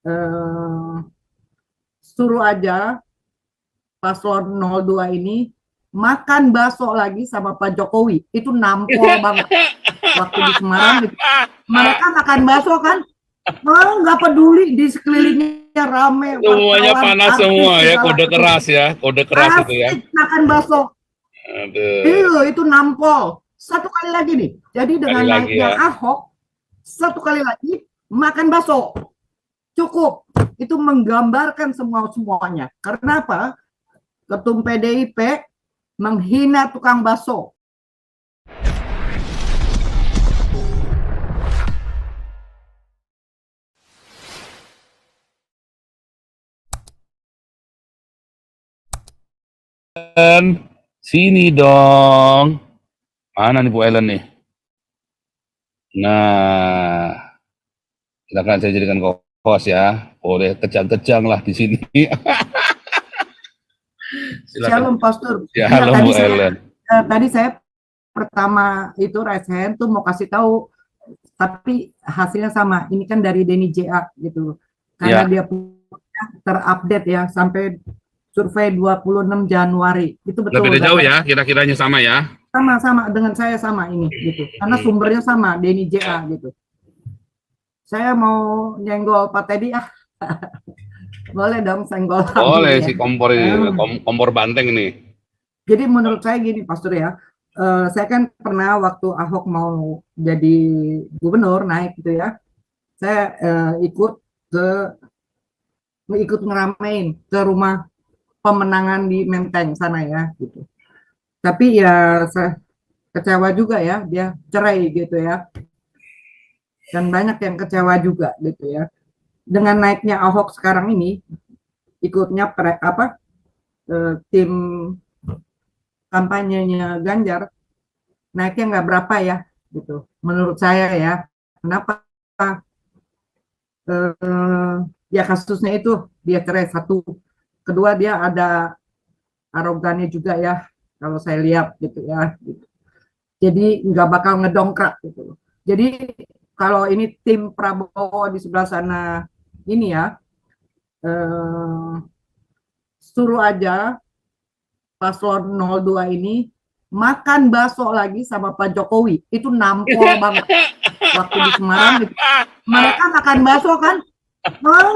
eh, suruh aja paslon 02 ini makan bakso lagi sama Pak Jokowi. Itu nampol banget. Waktu di Semarang gitu. Mereka makan bakso kan, nggak peduli di sekelilingnya rame Semuanya wartawan, panas artis semua ya, segala kode itu. keras ya, kode keras itu ya. Asik makan bakso. Aduh, Itu nampol. Satu kali lagi nih. Jadi kali dengan lagi naiknya ya. Ahok, satu kali lagi makan bakso. Cukup. Itu menggambarkan semuanya. Karena apa? Ketum PDIP menghina tukang bakso. Sini dong. Mana nih Bu Ellen nih? Nah, silakan saya jadikan host ya. Boleh kejang-kejang lah di sini. Silakan. Shalom Pastor. Ya, Enggak, halo Bu Ellen. tadi saya pertama itu raise hand tuh mau kasih tahu, tapi hasilnya sama. Ini kan dari Denny JA gitu. Karena Ya, dia punya terupdate ya sampai survei 26 Januari. Itu nggak betul beda jauh data. ya, kira-kiranya sama ya. Sama-sama dengan saya sama ini gitu. Karena Hmm. sumbernya sama Denny JA gitu. Saya mau nyenggol Pak Teddy boleh dong senggol Boleh kambing ya. si kompor ini, kompor banteng nih. Jadi menurut saya gini Pastor ya, saya kan pernah waktu Ahok mau jadi gubernur naik gitu ya, saya ikut ngeramein ke rumah pemenangan di Menteng sana ya gitu. Tapi ya saya kecewa juga ya, dia cerai gitu ya, dan banyak yang kecewa juga gitu ya. Dengan naiknya Ahok sekarang ini, ikutnya tim kampanyenya Ganjar naiknya nggak berapa ya gitu. Menurut saya ya, kenapa? eh, Ya kasusnya itu dia cerai satu, kedua dia ada arogannya juga ya kalau saya lihat gitu ya gitu. Jadi nggak bakal ngedongkrak gitu. Jadi kalau ini tim Prabowo di sebelah sana ini ya, eh, suruh aja paslon 02 ini makan bakso lagi sama Pak Jokowi. Itu nampol banget. Waktu di Semarang gitu. Mereka makan bakso kan,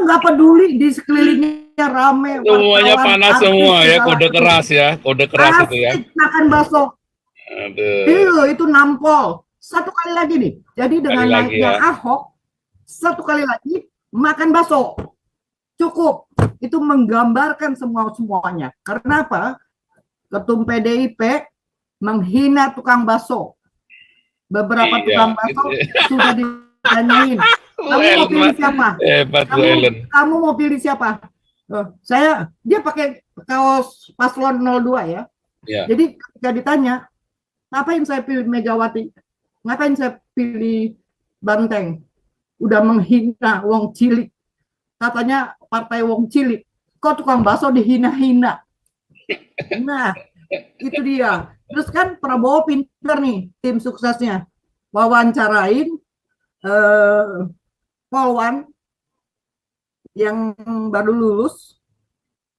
nggak peduli di sekelilingnya rame Semuanya wartawan, panas artis semua ya, segala kode itu. keras ya, kode keras itu ya. Asik makan bakso. Aduh, Itu nampol. Satu kali lagi nih. Jadi kali dengan lagi naiknya ya. Ahok, satu kali lagi makan bakso. Cukup. Itu menggambarkan semuanya. Karena apa? Ketum PDIP menghina tukang bakso. Beberapa Iya, tukang itu. bakso sudah ditanyain, Bu kamu mau Ellen pilih mah siapa? hebat Bu Kamu Ellen. kamu mau pilih siapa? Dia pakai kaos paslon 02 ya. Ya, Jadi ketika ditanya, ngapain saya pilih Megawati? Ngapain saya pilih Banteng? Udah menghina Wong Cilik. Katanya partai Wong Cilik. Kok tukang bakso dihina-hina? Nah, itu dia. Terus kan Prabowo pinter nih, tim suksesnya. Wawancarain Polwan yang baru lulus,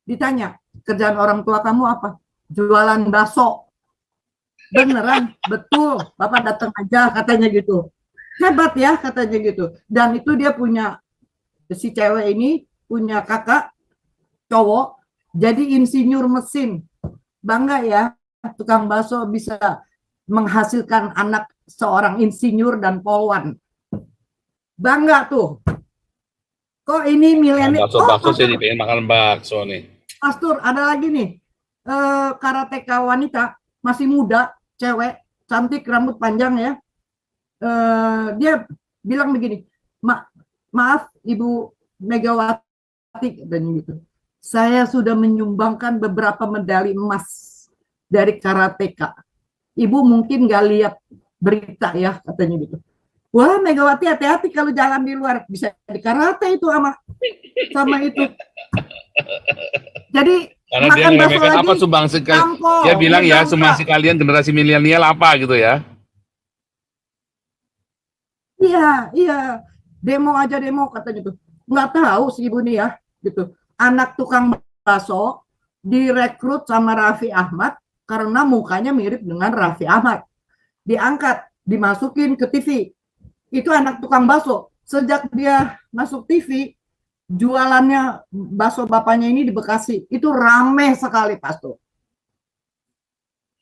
ditanya, kerjaan orang tua kamu apa? Jualan bakso. Beneran, betul. Bapak datang aja katanya gitu. Hebat ya katanya gitu. Dan itu dia punya, si cewek ini punya kakak cowok jadi insinyur mesin. Bangga ya tukang bakso bisa menghasilkan anak seorang insinyur dan polwan. Bangga tuh. Kok ini milenial? Oh, bakso-bakso saya pengen makan bakso nih. Pastor, ada lagi nih. Karateka wanita, masih muda, cewek, cantik, rambut panjang ya. Dia bilang begini, maaf Ibu Megawati, dan gitu. Saya sudah menyumbangkan beberapa medali emas dari karateka. Ibu mungkin nggak lihat berita ya, katanya gitu. Wah, Megawati hati-hati kalau jalan di luar, bisa di karate itu sama itu. Jadi Karena dia makan bakso meremehkan apa lagi, sumbangsi, dia tampol, bilang ya sumbangsi ngedongkrak. kalian generasi milenial apa gitu ya. Iya, iya. Demo aja demo katanya tuh. nggak tahu si ibu nih ya, gitu. Anak tukang bakso direkrut sama Raffi Ahmad karena mukanya mirip dengan Raffi Ahmad. Diangkat, dimasukin ke TV. Itu anak tukang bakso. Sejak dia masuk TV, jualannya bakso bapaknya ini di Bekasi, itu rame sekali, Pastor.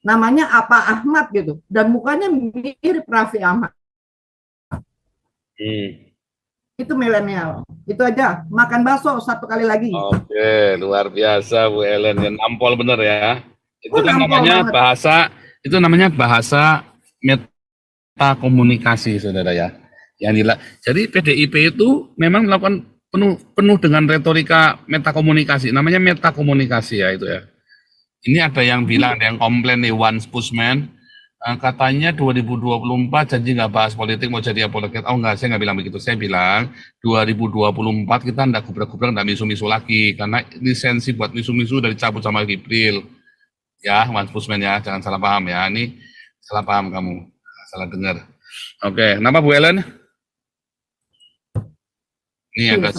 Namanya apa Ahmad gitu, dan mukanya mirip Raffi Ahmad. Itu milenial. Itu aja, makan bakso satu kali lagi. Oke, luar biasa Bu Ellen, yang nampol bener ya. Itu kan Nampol namanya banget. bahasa meta komunikasi, saudara ya. Jadi PDIP itu memang melakukan penuh dengan retorika meta komunikasi. Namanya meta komunikasi ya itu ya. Ini ada yang bilang, ada yang komplain nih, One Spusman, katanya 2024 janji nggak bahas politik, mau jadi apologet. Oh enggak, saya nggak bilang begitu. Saya bilang 2024 kita nggak gubrak-gubrak, nggak misu-misu lagi, karena lisensi buat misu-misu dari cabut sama Gibril. Ya, One Spusman ya, jangan salah paham ya. Ini salah paham kamu, salah dengar. Oke, kenapa Bu Ellen? Ini ada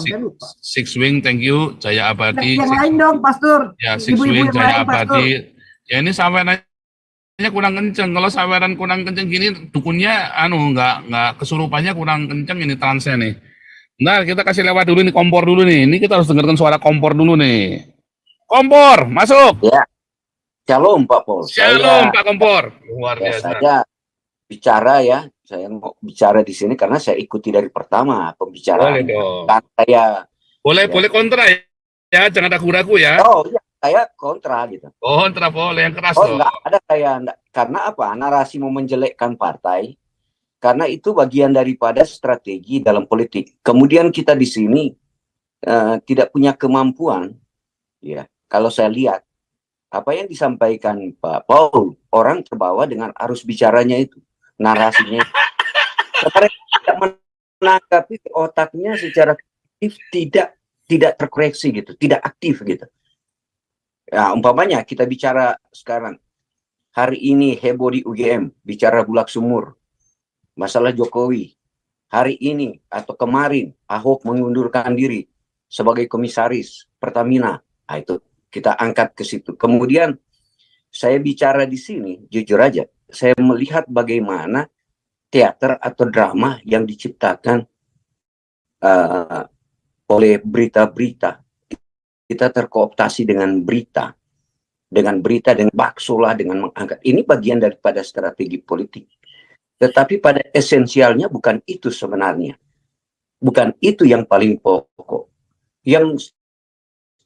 Six Wing, thank you, Jaya Abadi. Yang lain dong, Pastor. Ya, Six Wing, Jaya Abadi. Ya ini sampai kurang kenceng. Kalau saweran kurang kenceng gini, dukunnya nggak kesurupannya kurang kenceng ini transnya nih. Nah, kita kasih lewat dulu nih, kompor dulu nih. Ini kita harus dengarkan suara kompor dulu nih. Kompor, masuk. Ya, shalom Pak Pol. Shalom Pak Kompor. Luar biasa. Saya bicara ya, saya mau bicara di sini karena saya ikuti dari pertama pembicaraan. Boleh dong. Boleh kontra ya, jangan ragu-ragu ya. Oh iya, saya kontra gitu. Kontra boleh, yang keras dong. Enggak ada karena apa? Narasi mau menjelekkan partai, karena itu bagian daripada strategi dalam politik. Kemudian kita di sini tidak punya kemampuan, ya. Kalau saya lihat apa yang disampaikan Pak Paul, orang terbawa dengan arus bicaranya itu, narasinya. Mereka tidak menanggapi otaknya secara aktif, tidak terkoreksi gitu, tidak aktif gitu. Ya, umpamanya kita bicara sekarang, hari ini heboh di UGM, bicara Bulak Sumur, masalah Jokowi. Hari ini atau kemarin, Ahok mengundurkan diri sebagai komisaris Pertamina. Nah, itu kita angkat ke situ. Kemudian saya bicara di sini, jujur aja, saya melihat bagaimana teater atau drama yang diciptakan oleh berita-berita. Kita terkooptasi dengan berita, dengan bakso lah, dengan mengangkat. Ini bagian daripada strategi politik. Tetapi pada esensialnya bukan itu sebenarnya. Bukan itu yang paling pokok. Yang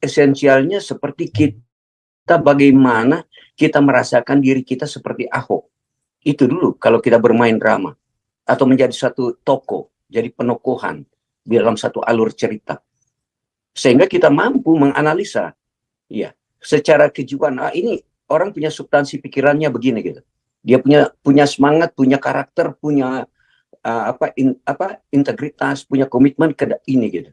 esensialnya seperti kita bagaimana kita merasakan diri kita seperti Ahok. Itu dulu kalau kita bermain drama. Atau menjadi satu tokoh, jadi penokohan di dalam satu alur cerita. Sehingga kita mampu menganalisa, ya, secara kejiwaan. Ini orang punya substansi pikirannya begini gitu. Dia punya semangat, punya karakter, punya integritas, punya komitmen ke ini gitu.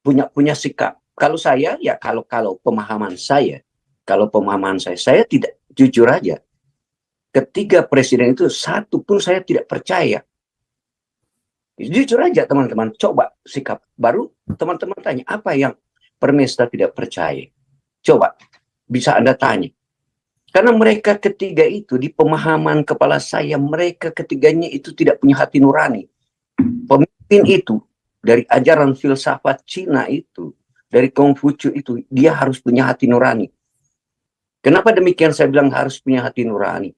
Punya sikap. Kalau saya ya kalau pemahaman saya tidak, jujur aja. Ketiga presiden itu satu pun saya tidak percaya. Jujur aja teman-teman, coba sikap. Baru teman-teman tanya, apa yang Permesta tidak percaya? Coba, bisa Anda tanya. Karena mereka ketiga itu, di pemahaman kepala saya, mereka ketiganya itu tidak punya hati nurani. Pemimpin itu, dari ajaran filsafat Cina itu, dari Konghucu itu, dia harus punya hati nurani. Kenapa demikian saya bilang harus punya hati nurani?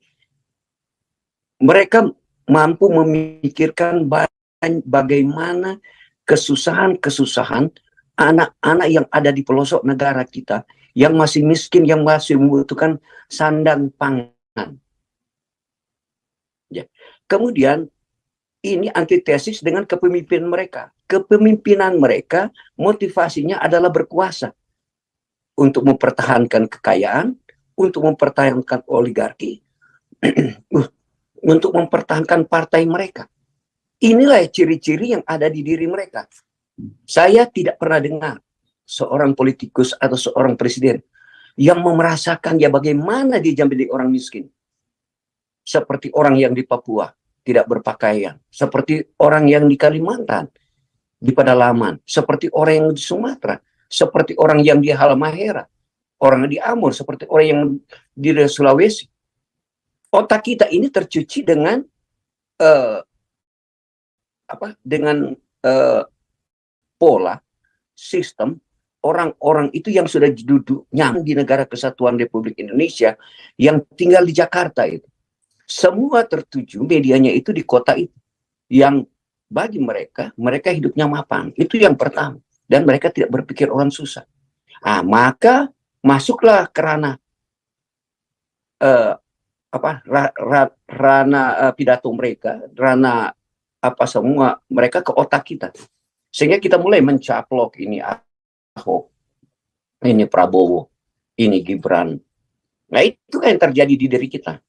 Mereka mampu memikirkan bagaimana kesusahan-kesusahan anak-anak yang ada di pelosok negara kita, yang masih miskin, yang masih membutuhkan sandang pangan. Ya. Kemudian ini antitesis dengan kepemimpinan mereka. Kepemimpinan mereka motivasinya adalah berkuasa untuk mempertahankan kekayaan, untuk mempertahankan oligarki, untuk mempertahankan partai mereka. Inilah ciri-ciri yang ada di diri mereka. Saya tidak pernah dengar seorang politikus atau seorang presiden yang merasakan ya bagaimana dia menjadi orang miskin. Seperti orang yang di Papua tidak berpakaian. Seperti orang yang di Kalimantan di pedalaman, seperti orang yang di Sumatera, seperti orang yang di Halmahera, orang di Ambon, seperti orang yang di Sulawesi. Otak kita ini tercuci dengan pola sistem orang-orang itu yang sudah duduk nyambung di negara kesatuan Republik Indonesia yang tinggal di Jakarta itu. Semua tertuju medianya itu di kota itu. Yang bagi mereka hidupnya mapan. Itu yang pertama. Dan mereka tidak berpikir orang susah. Maka masuklah ke ranah pidato mereka, ranah semua mereka ke otak kita. Sehingga kita mulai mencaplok ini Ahok, ini Prabowo, ini Gibran. Nah, itu kan yang terjadi di diri kita.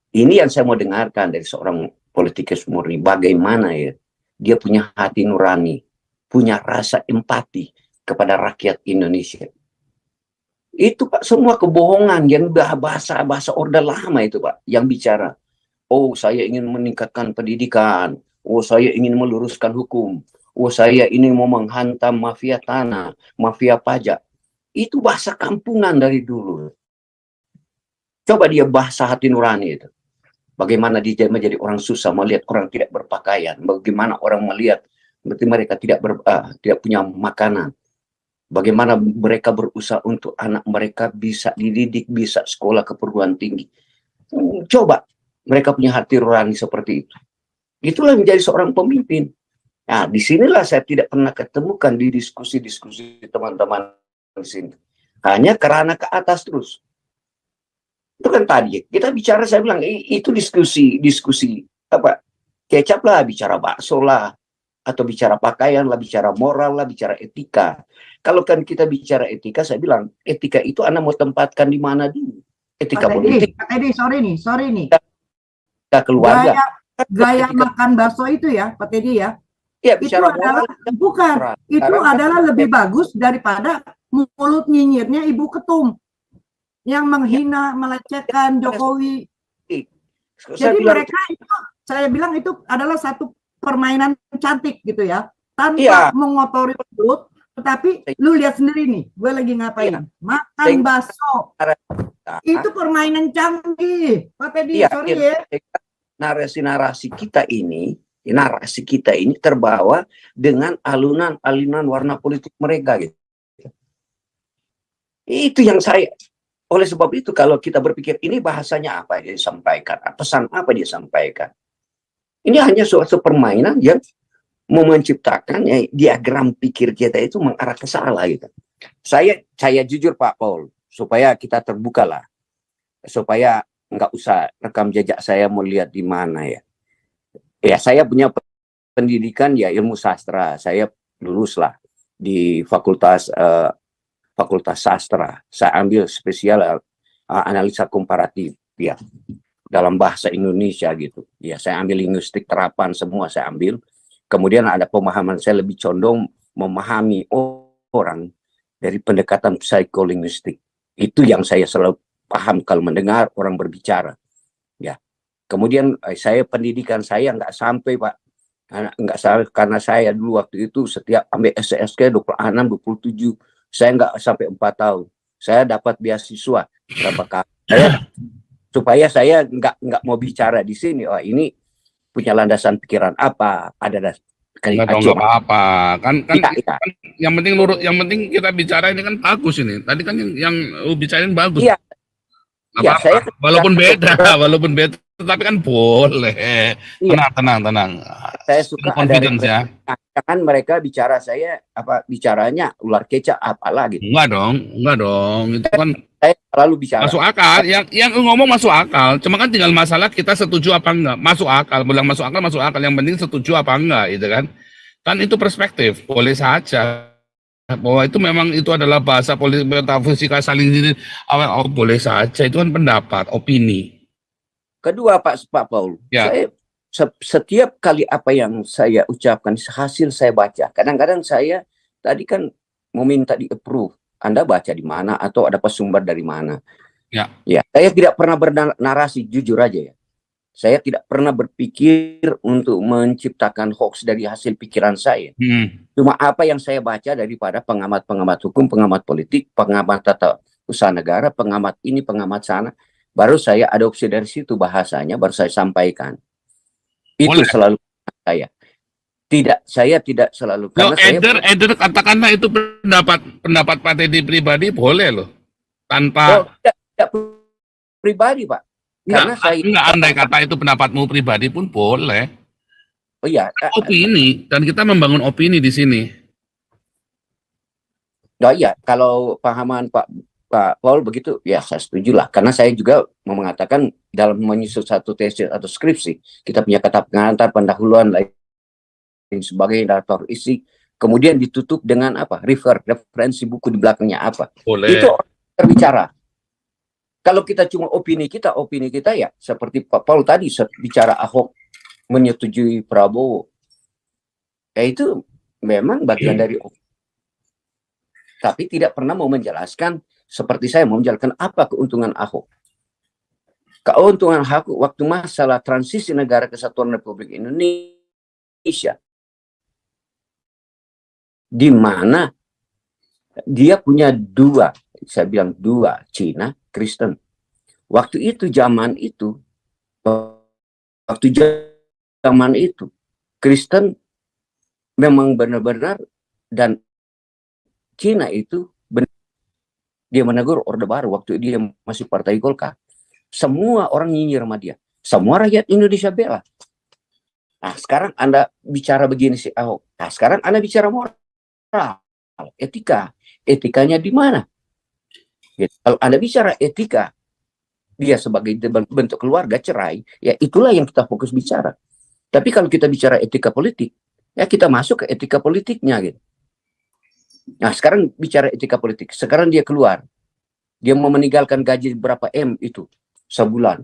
Ini yang saya mau dengarkan dari seorang politikus murni. Bagaimana ya dia punya hati nurani, punya rasa empati kepada rakyat Indonesia. Itu Pak, semua kebohongan yang bahasa Orde Lama itu Pak, yang bicara. Oh, saya ingin meningkatkan pendidikan. Oh, saya ingin meluruskan hukum. Oh, saya ini mau menghantam mafia tanah, mafia pajak. Itu bahasa kampungan dari dulu. Coba dia bahasa hati nurani itu. Bagaimana dia menjadi orang susah melihat orang tidak berpakaian. Bagaimana orang melihat berarti mereka tidak punya makanan. Bagaimana mereka berusaha untuk anak mereka bisa dididik, bisa sekolah ke perguruan tinggi. Coba mereka punya hati nurani seperti itu. Itulah menjadi seorang pemimpin. Nah, disinilah saya tidak pernah ketemukan di diskusi-diskusi teman-teman di sini. Hanya kerana ke atas terus. Itu kan tadi kita bicara, saya bilang itu diskusi kecap lah, bicara bakso lah, atau bicara pakaian lah, bicara moral lah, bicara etika. Kalau kan kita bicara etika, saya bilang etika itu Anda mau tempatkan di mana dulu? Etika politik. Pak Teddy, sorry nih. Keluarga. Gaya makan bakso itu ya, Pak Teddy ya. Ya, itu adalah bukan. Itu adalah lebih bagus daripada mulut nyinyirnya Ibu Ketum yang menghina, melecehkan Jokowi. Jadi mereka itu, saya bilang itu adalah satu permainan cantik gitu ya, tanpa mengotori mulut, tetapi lu lihat sendiri nih, gue lagi ngapain? Makan bakso. Itu permainan canggih, Pak Teddy, sorry ya. Narasi kita ini terbawa dengan alunan warna politik mereka gitu. Itu yang oleh sebab itu kalau kita berpikir ini bahasanya apa yang disampaikan, pesan apa dia sampaikan. Ini hanya suatu permainan yang mau menciptakan diagram pikir kita itu mengarah ke salah gitu. Saya jujur Pak Paul, supaya kita terbuka lah. Supaya nggak usah rekam jejak saya mau lihat di mana ya. Ya, saya punya pendidikan ya ilmu sastra. Saya lulus lah di fakultas sastra. Saya ambil spesial analisa komparatif ya dalam bahasa Indonesia gitu. Ya, saya ambil linguistik terapan semua saya ambil. Kemudian ada pemahaman saya lebih condong memahami orang dari pendekatan psikolinguistik. Itu yang saya selalu paham kalau mendengar orang berbicara. Ya. Kemudian saya pendidikan saya nggak sampai Pak. Nggak sampai karena saya dulu waktu itu setiap ambil SSK 26, 27 saya nggak sampai 4 tahun. Saya dapat beasiswa berapa kali. Supaya saya nggak mau bicara di sini. Oh, ini punya landasan pikiran apa? Ada nggak apa-apa. Kan yang penting kita bicara ini kan bagus ini. Tadi kan yang bicarain bagus. Iya. Ya, walaupun beda, tapi kan boleh. Tenang. Saya suka confidence ya. Kan mereka bicara bicaranya ular kecap apalah gitu. Enggak dong. Itu kan saya selalu bicara. Masuk akal. Yang ngomong masuk akal. Cuma kan tinggal masalah kita setuju apa enggak. Masuk akal. Bilang masuk akal. Yang penting setuju apa enggak, gitu kan. Kan itu perspektif. Boleh saja. Bahwa itu memang itu adalah bahasa politik metafisika saling ini boleh saja, itu kan pendapat, opini. Kedua Pak Paul, saya setiap kali apa yang saya ucapkan hasil saya baca. Kadang-kadang saya tadi kan mau minta di approve, Anda baca di mana atau ada sumber dari mana? Ya, saya tidak pernah bernarasi, jujur aja ya. Saya tidak pernah berpikir untuk menciptakan hoax dari hasil pikiran saya. Cuma apa yang saya baca daripada pengamat-pengamat hukum, pengamat politik, pengamat tata usaha negara, pengamat ini, pengamat sana, baru saya adopsi dari situ bahasanya, baru saya sampaikan. Itu selalu saya. Saya tidak selalu, karena Eder katakanlah itu pendapat Pak Teddy pribadi boleh loh, tanpa tidak pribadi, Pak. Karena enggak, andai kata itu pendapatmu pribadi pun boleh. Oh iya, opini, dan kita membangun opini di sini. Oh iya, kalau pahaman Pak Paul begitu, ya saya setuju lah. Karena saya juga mau mengatakan dalam menyusun satu tesis atau skripsi, kita punya kata pengantar, pendahuluan, lain sebagai daftar isi, kemudian ditutup dengan apa? Referensi buku di belakangnya apa? Boleh. Itu berbicara. Kalau kita cuma opini kita ya seperti Pak Paul tadi bicara Ahok menyetujui Prabowo. Ya itu memang bagian dari opini. Tapi tidak pernah mau menjelaskan seperti saya mau menjelaskan apa keuntungan Ahok. Keuntungan Ahok waktu masalah transisi negara kesatuan Republik Indonesia, di mana dia punya dua, saya bilang dua, Cina, Kristen. Waktu itu Kristen memang benar-benar, dan Cina itu benar, dia menegur Orde Baru waktu dia masih Partai Golkar. Semua orang nyinyir sama dia. Semua rakyat Indonesia bela. Nah, sekarang Anda bicara begini sih Ahok. Nah, sekarang Anda bicara moral, etika. Etikanya di mana? Kalau Anda bicara etika, dia sebagai bentuk keluarga cerai, ya itulah yang kita fokus bicara. Tapi kalau kita bicara etika politik, ya kita masuk ke etika politiknya gitu. Nah, sekarang bicara etika politik. Sekarang dia keluar. Dia mau meninggalkan gaji berapa M itu sebulan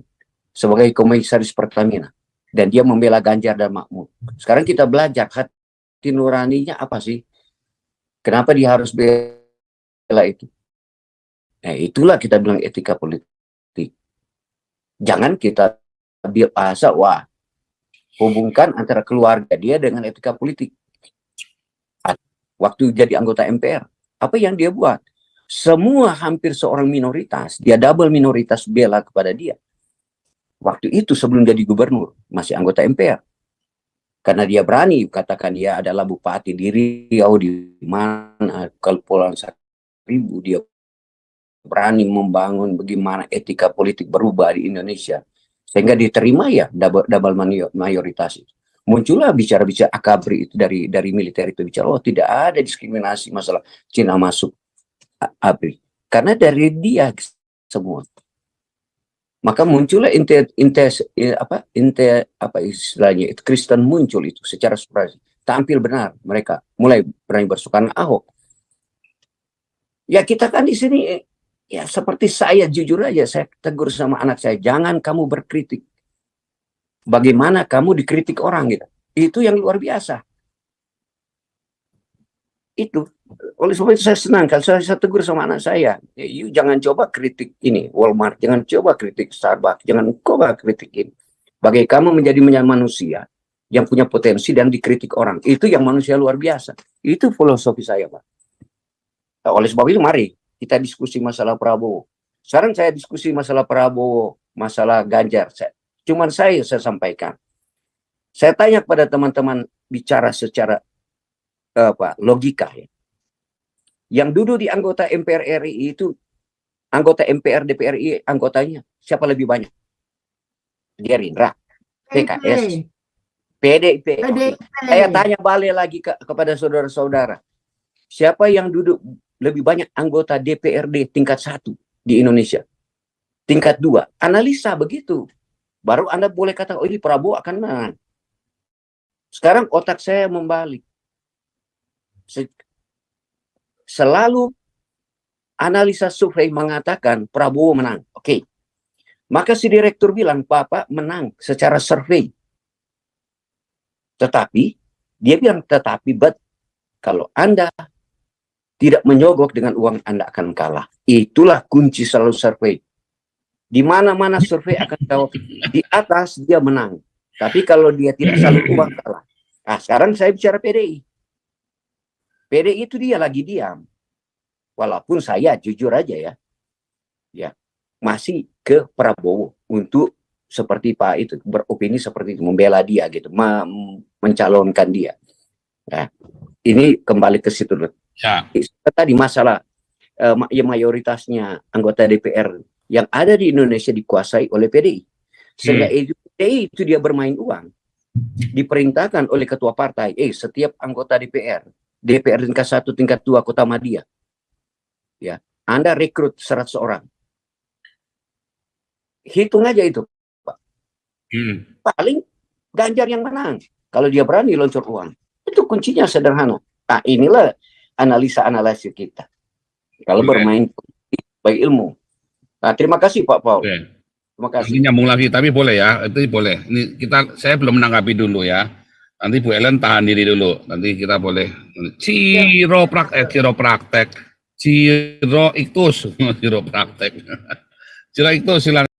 sebagai komisaris Pertamina. Dan dia membela Ganjar dan Mahfud. Sekarang kita belajar hati nuraninya apa sih? Kenapa dia harus bela itu? Nah, itulah kita bilang etika politik. Jangan kita biasa, hubungkan antara keluarga dia dengan etika politik. Waktu jadi anggota MPR, apa yang dia buat? Semua hampir seorang minoritas, dia double minoritas bela kepada dia. Waktu itu sebelum jadi gubernur, masih anggota MPR. Karena dia berani, katakan dia adalah bupati di Riau, di mana, Kepulauan Seribu, dia berani membangun bagaimana etika politik berubah di Indonesia. Sehingga diterima ya double mayoritas itu. Muncullah bicara-bicara akabri itu dari militer itu bicara, oh tidak ada diskriminasi masalah Cina masuk ABRI. Karena dari dia semua. Maka muncullah istilahnya itu Kristen muncul itu secara surprise. Tampil benar mereka mulai berani bersukan Ahok. Ya kita kan di sini ya seperti saya jujur aja saya tegur sama anak saya, jangan kamu berkritik. Bagaimana kamu dikritik orang gitu. Itu yang luar biasa. Itu. Oleh sebab itu saya senang kalau saya tegur sama anak saya, you jangan coba kritik ini Walmart, jangan coba kritik Starbucks, jangan coba kritik ini. Bagi kamu menjadi manusia yang punya potensi dan dikritik orang. Itu yang manusia luar biasa. Itu filosofi saya, Pak. Oleh sebab itu mari kita diskusi masalah Prabowo. Sekarang saya diskusi masalah Prabowo, masalah Ganjar. Cuman saya sampaikan. Saya tanya kepada teman-teman bicara secara logika ya. Yang duduk di anggota MPR RI itu, anggota MPR DPR RI anggotanya siapa lebih banyak? Gerindra, PKS, PDIP. Saya tanya balik lagi kepada saudara-saudara. Siapa yang duduk lebih banyak anggota DPRD tingkat 1 di Indonesia? Tingkat 2. Analisa begitu. Baru Anda boleh kata, oh ini Prabowo akan menang. Sekarang otak saya membalik. Selalu analisa survei mengatakan Prabowo menang. Oke. Maka si direktur bilang, Bapak menang secara survei. Tetapi, dia bilang, but kalau Anda tidak menyogok dengan uang, Anda akan kalah. Itulah kunci selalu survei. Di mana-mana survei akan tahu di atas dia menang. Tapi kalau dia tidak salur uang kalah. Nah, sekarang saya bicara PDI. PDI itu dia lagi diam. Walaupun saya jujur aja ya masih ke Prabowo untuk seperti Pak itu beropini seperti itu, membela dia gitu, mencalonkan dia. Nah, ini kembali ke situ. Ya. Tadi masalah mayoritasnya anggota DPR yang ada di Indonesia dikuasai oleh PDI. Sehingga PDI itu dia bermain uang. Diperintahkan oleh ketua partai, setiap anggota DPR tingkat 1, tingkat 2 Kota Madia, ya, Anda rekrut 100 orang. Hitung aja itu, Pak. Paling Ganjar yang menang. Kalau dia berani loncor uang. Itu kuncinya sederhana. Nah, inilah analisa kita. Kalau bermain baik ilmu. Nah, terima kasih Pak Paul. Terima kasih. Nanti nyambung lagi, tapi boleh ya, itu boleh. Ini saya belum menanggapi dulu ya. Nanti Bu Ellen tahan diri dulu. Nanti kita boleh Ciro iktus, Ciro praktek. Ciro iktus silakan.